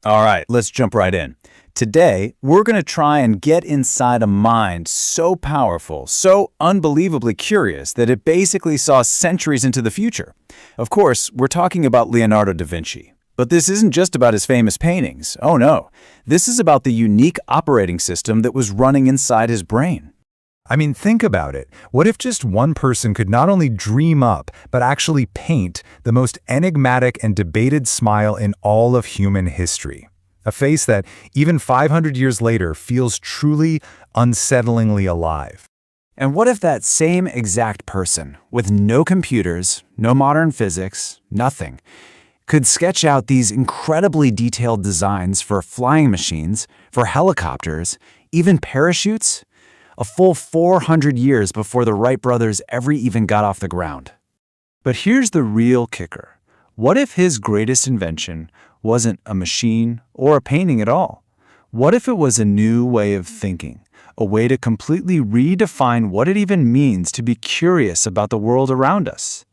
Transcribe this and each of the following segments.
All right, let's jump right in. Today, we're going to try and get inside a mind so powerful, so unbelievably curious that it basically saw centuries into the future. Of course, we're talking about Leonardo da Vinci. But this isn't just about his famous paintings. Oh no, this is about the unique operating system that was running inside his brain. I mean, think about it. What if just one person could not only dream up, but actually paint the most enigmatic and debated smile in all of human history? A face that, even 500 years later, feels truly unsettlingly alive. And what if that same exact person, with no computers, no modern physics, nothing, could sketch out these incredibly detailed designs for flying machines, for helicopters, even parachutes? A full 400 years before the Wright brothers ever even got off the ground. But here's the real kicker. What if his greatest invention wasn't a machine or a painting at all? What if it was a new way of thinking, a way to completely redefine what it even means to be curious about the world around us?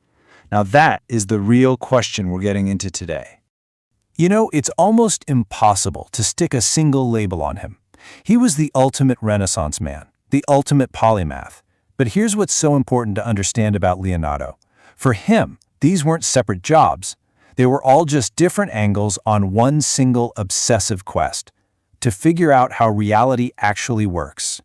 Now that is the real question we're getting into today. You know, it's almost impossible to stick a single label on him. He was the ultimate Renaissance man, the ultimate polymath. But here's what's so important to understand about Leonardo. For him, these weren't separate jobs. They were all just different angles on one single obsessive quest to figure out how reality actually works.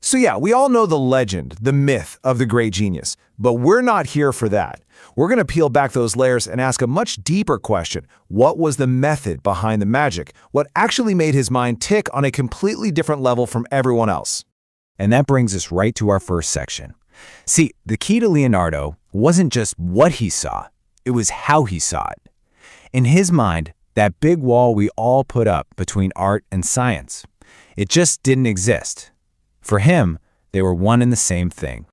So yeah, we all know the legend, the myth of the great genius, but we're not here for that. We're going to peel back those layers and ask a much deeper question. What was the method behind the magic? What actually made his mind tick on a completely different level from everyone else? And that brings us right to our first section. See, the key to Leonardo wasn't just what he saw, it was how he saw it. In his mind, that big wall we all put up between art and science, it just didn't exist. For him, they were one and the same thing.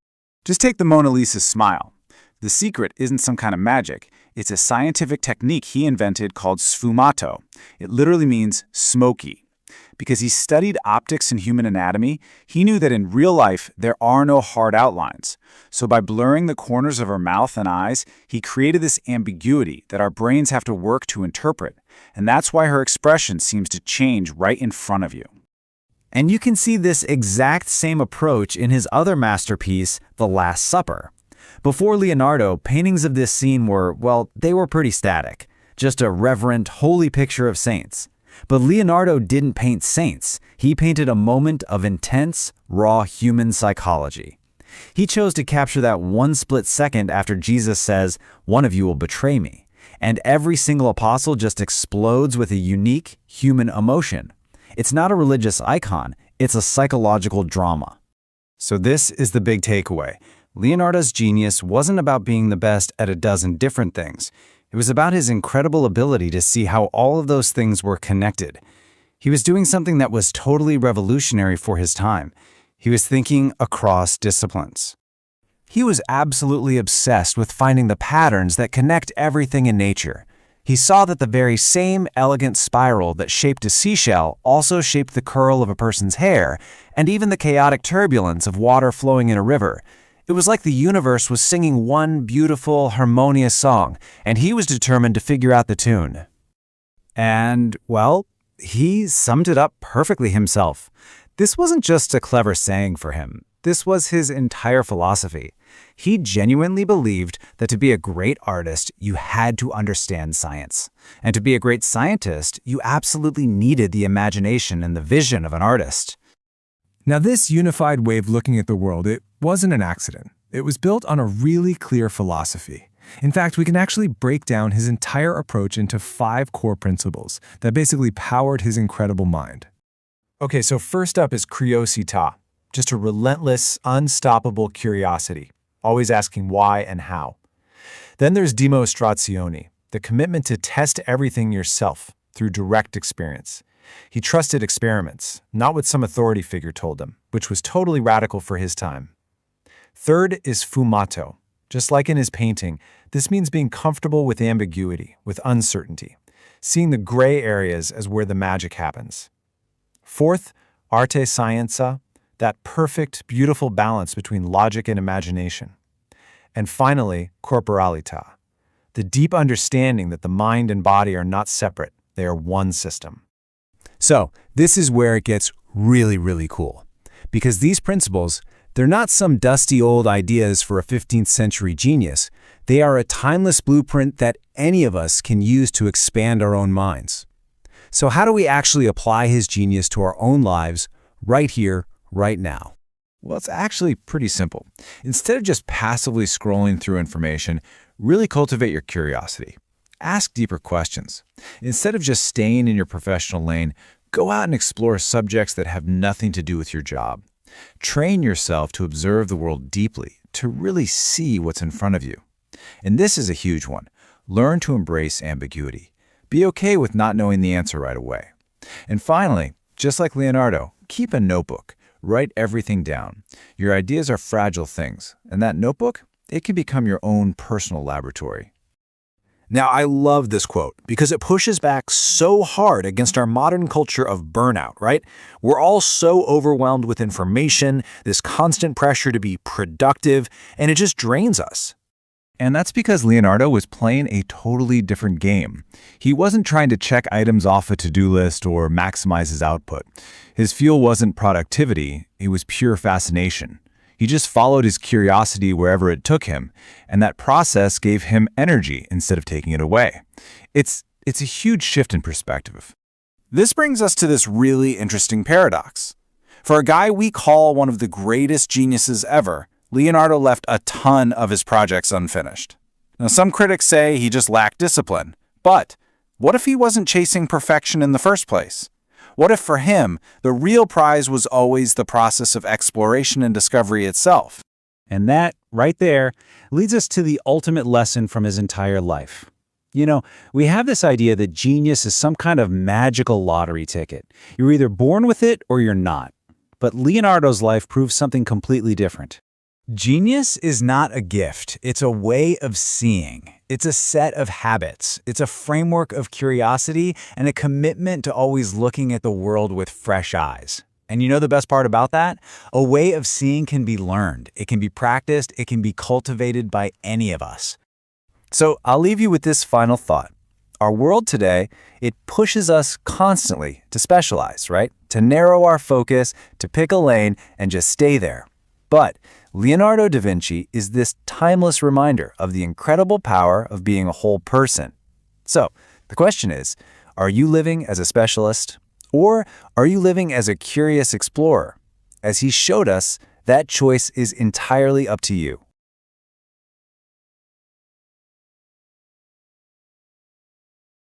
Just take the Mona Lisa's smile. The secret isn't some kind of magic. It's a scientific technique he invented called sfumato. It literally means smoky. Because he studied optics and human anatomy, he knew that in real life there are no hard outlines. So by blurring the corners of our mouth and eyes, he created this ambiguity that our brains have to work to interpret. And that's why her expression seems to change right in front of you. And you can see this exact same approach in his other masterpiece, The Last Supper. Before Leonardo, paintings of this scene were, well, they were pretty static. Just a reverent, holy picture of saints. But Leonardo didn't paint saints. He painted a moment of intense, raw human psychology. He chose to capture that one split second after Jesus says, "One of you will betray me." And every single apostle just explodes with a unique human emotion. It's not a religious icon, it's a psychological drama. So this is the big takeaway. Leonardo's genius wasn't about being the best at a dozen different things. It was about his incredible ability to see how all of those things were connected. He was doing something that was totally revolutionary for his time. He was thinking across disciplines. He was absolutely obsessed with finding the patterns that connect everything in nature. He saw that the very same elegant spiral that shaped a seashell also shaped the curl of a person's hair, and even the chaotic turbulence of water flowing in a river. It was like the universe was singing one beautiful, harmonious song, and he was determined to figure out the tune. And, well, he summed it up perfectly himself. This wasn't just a clever saying for him. This was his entire philosophy. He genuinely believed that to be a great artist, you had to understand science. And to be a great scientist, you absolutely needed the imagination and the vision of an artist. Now, this unified way of looking at the world, it wasn't an accident. It was built on a really clear philosophy. In fact, we can actually break down his entire approach into 5 core principles that basically powered his incredible mind. Okay, so first up is curiosità, just a relentless, unstoppable curiosity, always asking why and how. Then there's dimostrazione, the commitment to test everything yourself through direct experience. He trusted experiments, not what some authority figure told him, which was totally radical for his time. Third is sfumato. Just like in his painting, this means being comfortable with ambiguity, with uncertainty, seeing the gray areas as where the magic happens. Fourth, arte scienza, that perfect, beautiful balance between logic and imagination. And finally, corporalita, the deep understanding that the mind and body are not separate, they are one system. So, this is where it gets really, really cool. Because these principles, they're not some dusty old ideas for a 15th century genius. They are a timeless blueprint that any of us can use to expand our own minds. So how do we actually apply his genius to our own lives right here, right now? Well, it's actually pretty simple. Instead of just passively scrolling through information, really cultivate your curiosity. Ask deeper questions. Instead of just staying in your professional lane, go out and explore subjects that have nothing to do with your job. Train yourself to observe the world deeply, to really see what's in front of you. And this is a huge one. Learn to embrace ambiguity. Be okay with not knowing the answer right away. And finally, just like Leonardo, keep a notebook. Write everything down. Your ideas are fragile things, and that notebook, it can become your own personal laboratory. Now, I love this quote because it pushes back so hard against our modern culture of burnout, right? We're all so overwhelmed with information, this constant pressure to be productive, and it just drains us. And that's because Leonardo was playing a totally different game. He wasn't trying to check items off a to-do list or maximize his output. His fuel wasn't productivity, it was pure fascination. He just followed his curiosity wherever it took him, and that process gave him energy instead of taking it away. It's a huge shift in perspective. This brings us to this really interesting paradox. For a guy we call one of the greatest geniuses ever, Leonardo left a ton of his projects unfinished. Now, some critics say he just lacked discipline, but what if he wasn't chasing perfection in the first place? What if for him, the real prize was always the process of exploration and discovery itself? And that, right there, leads us to the ultimate lesson from his entire life. You know, we have this idea that genius is some kind of magical lottery ticket. You're either born with it or you're not. But Leonardo's life proves something completely different. Genius is not a gift. It's a way of seeing. It's a set of habits. It's a framework of curiosity and a commitment to always looking at the world with fresh eyes. And you know the best part about that? A way of seeing can be learned. It can be practiced. It can be cultivated by any of us. So I'll leave you with this final thought. Our world today, it pushes us constantly to specialize, right? To narrow our focus, to pick a lane, and just stay there. But Leonardo da Vinci is this timeless reminder of the incredible power of being a whole person. So, the question is, are you living as a specialist, or are you living as a curious explorer? As he showed us, that choice is entirely up to you.